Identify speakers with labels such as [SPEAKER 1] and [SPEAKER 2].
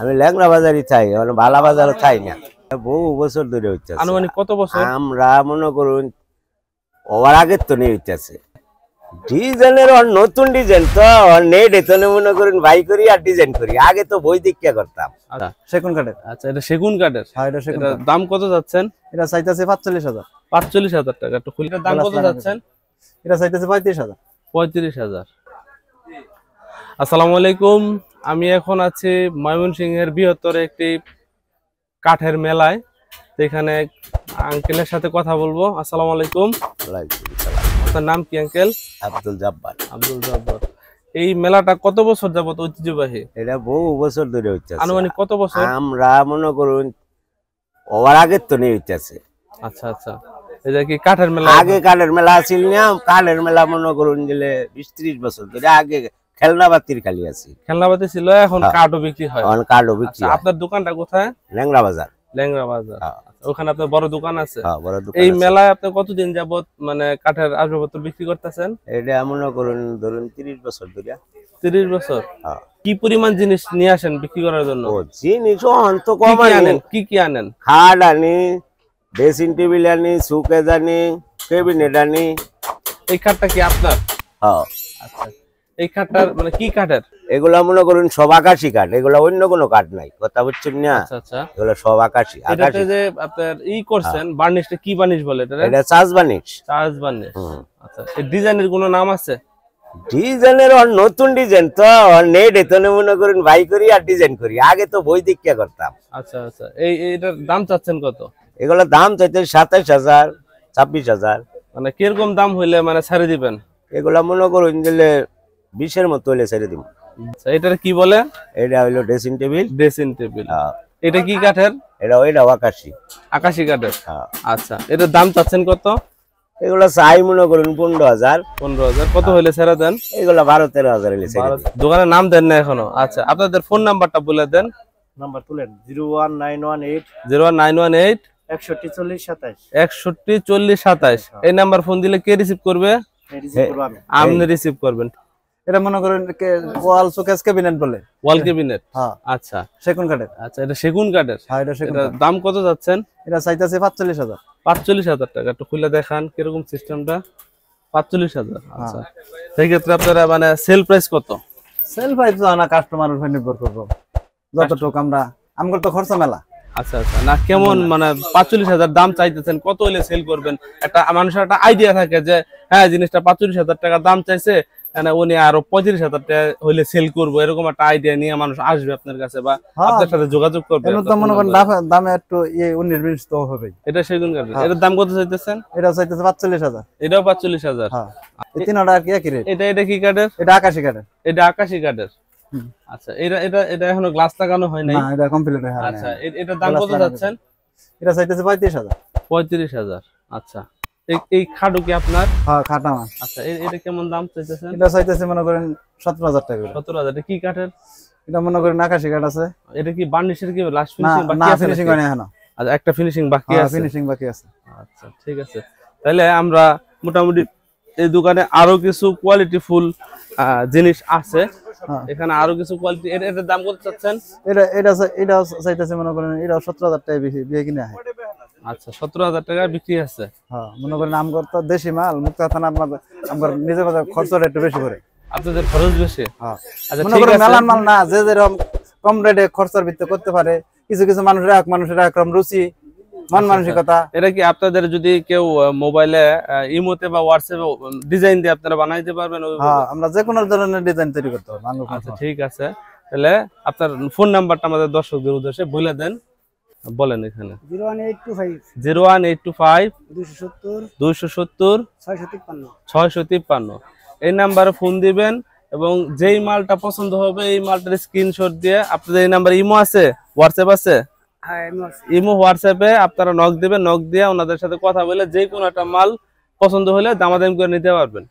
[SPEAKER 1] আমি ল্যাংড়া বাজারই চাই, মানে বালা বাজারও চাই না। বহু বছর ধরে হচ্ছে।
[SPEAKER 2] আনুমানিক কত বছর?
[SPEAKER 1] আমরা মনে করুন ওর আগের তো নিয়ে হইতেছে ডিজাইনের, নতুন ডিজাইন তো নেট এতনে মনে করুন বাই করি আর ডিজাইন করি। আগে তো বই দীক্ষা করতাম।
[SPEAKER 2] আচ্ছা
[SPEAKER 3] সেগুন কাঠের।
[SPEAKER 2] আচ্ছা, এটা সেগুন কাঠের।
[SPEAKER 3] হ্যাঁ, এটা সেগুন কাঠ।
[SPEAKER 2] দাম কত যাচ্ছেন?
[SPEAKER 3] এটা চাইতেছে ৪৫,০০০।
[SPEAKER 2] ৪৫,০০০ টাকা। একটু খুলে দাম কত যাচ্ছেন?
[SPEAKER 3] এটা চাইতেছে ৩৫,০০০।
[SPEAKER 2] ৩৫,০০০। আসসালামু আলাইকুম, আমি এখন আছি ময়মনসিংহের বৃহত্তর একটি কাঠের মেলায়। এখানে আঙ্কেলের সাথে কথা বলবো। আসসালামু আলাইকুম। আপনার নাম কি আঙ্কেল?
[SPEAKER 1] আব্দুল জব্বার।
[SPEAKER 2] আব্দুল জব্বার। এই মেলাটা কত বছর যাবত ঐতিহ্যবাহী?
[SPEAKER 1] এটা বহু বছর ধরে হচ্ছে।
[SPEAKER 2] আনুমানিক কত বছর? আমরা
[SPEAKER 1] মনে করুন ওর আগের তো নিয়ে হইতেছে।
[SPEAKER 2] আচ্ছা আচ্ছা, এটা কি কাঠের মেলা?
[SPEAKER 1] আগে কাঠের মেলা ছিল না। কাঠের মেলা মনে করুন দিলে ২০-৩০ বছর ধরে। আগে খেলনাবাতির খালি আছে,
[SPEAKER 2] খেলনাবাতি ছিল, এখন কাঠও বিক্রি হয়।
[SPEAKER 1] এখন কাঠও বিক্রি হয়।
[SPEAKER 2] আপনার দোকানটা কোথায়?
[SPEAKER 1] ল্যাংড়া বাজার।
[SPEAKER 2] ল্যাংড়া বাজার। ওখানে আপনার বড় দোকান আছে?
[SPEAKER 1] বড় দোকান।
[SPEAKER 2] এই মেলায় আপনি কতদিন যাবত মানে কাঠের আসবাবপত্র বিক্রি করতেছেন?
[SPEAKER 1] এটা মনে করুন ধরুন ৩০ বছর ধরে।
[SPEAKER 2] ৩০ বছর। কি পরিমাণ জিনিস নিয়ে আসেন বিক্রি করার জন্য?
[SPEAKER 1] জিনিস তো কম আনেন।
[SPEAKER 2] কি কি আনেন?
[SPEAKER 1] খাট আনি, ড্রেসিং টেবিল আনি, সুকেজ আনি, ক্যাবিনেট আনি।
[SPEAKER 2] এই খাটটা কি আপনার?
[SPEAKER 1] হ্যাঁ।
[SPEAKER 2] আচ্ছা, এই খাটটার মানে কি কাঠের?
[SPEAKER 1] এগুলা মনে করুন সব আকাশি কাঠ। এগুলা অন্য কোনো কাঠ নাই, কথা বুঝছেন না?
[SPEAKER 2] আচ্ছা আচ্ছা,
[SPEAKER 1] এগুলা সব আকাশি।
[SPEAKER 2] এটাতে যে আপনার করছেন বার্নিশটা কি বার্নিশ বলে এটা?
[SPEAKER 1] এটা চার্জ বার্নিশ।
[SPEAKER 2] Charge varnish. আচ্ছা, এই ডিজাইনের কোনো নাম আছে?
[SPEAKER 1] ডিজাইনের নতুন ডিজাইন তো নেট এতনে মনে করুন বাই করি আর ডিজাইন করি। আগে তো বই দীক্ষা করতাম।
[SPEAKER 2] আচ্ছা আচ্ছা, এইটার দাম চাচ্ছেন কত?
[SPEAKER 1] এগুলা দাম চাইতে ২৭,০০০, ২৬,০০০।
[SPEAKER 2] মানে কিরকম দাম হইলে মানে ছাড়ে দিবেন?
[SPEAKER 1] এগুলা মনে করুন দিলে ২০-এর মতো হইলে ছেড়ে দিব।
[SPEAKER 2] আচ্ছা, এটার কি বলে?
[SPEAKER 1] এটা হইলো ড্রেসিং টেবিল।
[SPEAKER 2] Dressing table. এটা কি কাঠের?
[SPEAKER 1] এটাও আকাশি।
[SPEAKER 2] আকাশি কাঠের। আচ্ছা, এটার দাম চাচ্ছেন কত?
[SPEAKER 1] এগুলা চাই মনে করুন ১৫,০০০।
[SPEAKER 2] ১৫,০০০। কত হইলে ছেড়ে দেন?
[SPEAKER 1] এগুলা ১২-১৩,০০০ হইলে ছেড়ে দিই।
[SPEAKER 2] দোকানের নাম দেন না এখনো? আচ্ছা, আপনাদের ফোন নাম্বারটা বলে দেন।
[SPEAKER 3] নাম্বার তুলেন 01918
[SPEAKER 2] 01918
[SPEAKER 3] 614027।
[SPEAKER 2] 614027। এই নাম্বার ফোন দিলে কে রিসিভ করবে? আপনি রিসিভ করবেন।
[SPEAKER 3] এটা মনে করেন ওয়াল শোকেস ক্যাবিনেট বলে।
[SPEAKER 2] ওয়াল ক্যাবিনেট।
[SPEAKER 3] হ্যাঁ।
[SPEAKER 2] আচ্ছা,
[SPEAKER 3] সেগুন কাঠের।
[SPEAKER 2] আচ্ছা, এটা সেগুন কাঠের।
[SPEAKER 3] হ্যাঁ, এটা সেগুন।
[SPEAKER 2] এটার দাম কত যাচ্ছেন?
[SPEAKER 3] এটা চাইতেছে ৪৫,০০০।
[SPEAKER 2] ৪৫,০০০ টাকা। একটু খুলে দেখান কিরকম সিস্টেমটা। ৪৫,০০০। আচ্ছা, সেই ক্ষেত্রে আপনারা মানে সেল প্রাইস কত?
[SPEAKER 3] সেল প্রাইস তো না, কাস্টমার উপর নির্ভর করব। যতটুকু আমগর তো খরচা মেলা।
[SPEAKER 2] আচ্ছা আচ্ছা, না কেমন মানে ৪৫,০০০ দাম চাইতেছেন, কত হলে সেল করবেন? একটা মানুষের একটা আইডিয়া থাকে যে হ্যাঁ জিনিসটা ৪৫,০০০ টাকা দাম চাইছে, মানে উনি আরো ৩৫,০০০ টাকা হইলে সেল করবো, এরকম একটা আইডিয়া নিয়ে মানুষ আসবে আপনার কাছে বা আপনার সাথে যোগাযোগ করবে।
[SPEAKER 3] তো মনে করেন দামে একটু ১৯-২০ তো হবে।
[SPEAKER 2] এটা সেগুন কাঠের। এটার দাম কত চাইতেছেন?
[SPEAKER 3] এটা চাইতেছে ৪৫,০০০।
[SPEAKER 2] এটাও ৪৫,০০০।
[SPEAKER 3] হ্যাঁ, এই তিনটা কি একই রেট।
[SPEAKER 2] এটা কি কাঠের?
[SPEAKER 3] এটা আকাশি কাঠের।
[SPEAKER 2] এটা আকাশি কাঠের। আচ্ছা, এটা এখনো গ্লাস লাগানো হয় নাই?
[SPEAKER 3] না, এটা কমপ্লিট হয়।
[SPEAKER 2] আচ্ছা, এটার দাম কত যাচ্ছেন?
[SPEAKER 3] এটা চাইতেছে ৩৫,০০০।
[SPEAKER 2] ৩৫,০০০। আচ্ছা, এই খাটও কি আপনার?
[SPEAKER 3] হ্যাঁ, খাট আমার।
[SPEAKER 2] আচ্ছা, এটা কেমন দাম চাইতেছেন?
[SPEAKER 3] এটা চাইতেছে মনে করেন ১৭,০০০ টাকা।
[SPEAKER 2] ১৭,০০০। এটা কি কাঠের?
[SPEAKER 3] এটা মনে করেন আকাশি কাঠ আছে।
[SPEAKER 2] এটা কি বার্নিশের কি লাস্ট ফিনিশিং বাকি আছে?
[SPEAKER 3] ফিনিশিং হয় না এখনো।
[SPEAKER 2] আচ্ছা, একটা ফিনিশিং বাকি আছে।
[SPEAKER 3] ফিনিশিং বাকি আছে।
[SPEAKER 2] আচ্ছা, ঠিক আছে। তাহলে আমরা মোটামুটি এই দোকানে আরো কিছু কোয়ালিটি ফুল জিনিস আছে। এখানে আরো কিছু কোয়ালিটি। এটার দাম কত চাচ্ছেন?
[SPEAKER 3] এটা চাইতেছে মনে করেন এটা ১৭,০০০ টাকা বিয়ে কিনে হয়।
[SPEAKER 2] আচ্ছা, ১৭,০০০ টাকা বিক্রি আছে।
[SPEAKER 3] হ্যাঁ, মনে করেন আমগর তো দেশি মাল, মুক্তা থানা আমগর নিজের খরচটা একটু বেশি করে।
[SPEAKER 2] আপনাদের খরচ বেশি?
[SPEAKER 3] হ্যাঁ।
[SPEAKER 2] আচ্ছা,
[SPEAKER 3] মনে করেন মেলার মাল না, যে যেরকম কম রেটে খরচার ভিত্তিতে করতে পারে। কিছু কিছু মানুষের একরকম রুচি, মন মানসিকতা।
[SPEAKER 2] এটা কি আপনাদের যদি কেউ মোবাইলে ইমোতে বা হোয়াটসঅ্যাপে ডিজাইন দিয়ে আপনারা বানাইতে পারবেন?
[SPEAKER 3] হ্যাঁ, আমরা যে কোনো ধরনের ডিজাইন তৈরি করতে পারবো।
[SPEAKER 2] আচ্ছা, ঠিক আছে। তাহলে আপনার ফোন নাম্বারটা আমাদের দর্শকদের উদ্দেশ্যে বলে দেন। বলেন এখানে।
[SPEAKER 3] 01825
[SPEAKER 2] 270 653। এই নাম্বারে ফোন দিবেন এবং যেই মালটা পছন্দ হবে এই মালটার স্ক্রিনশট দিয়ে আপনাদের এই নাম্বারে ইমো আছে, হোয়াটসঅ্যাপ আছে? ইমো হোয়াটসঅ্যাপে আপনারা নক দিবেন। নক দিয়ে ওনাদের সাথে কথা বলে যে কোনো একটা মাল পছন্দ হলে দামাদামি করে নিতে পারবেন।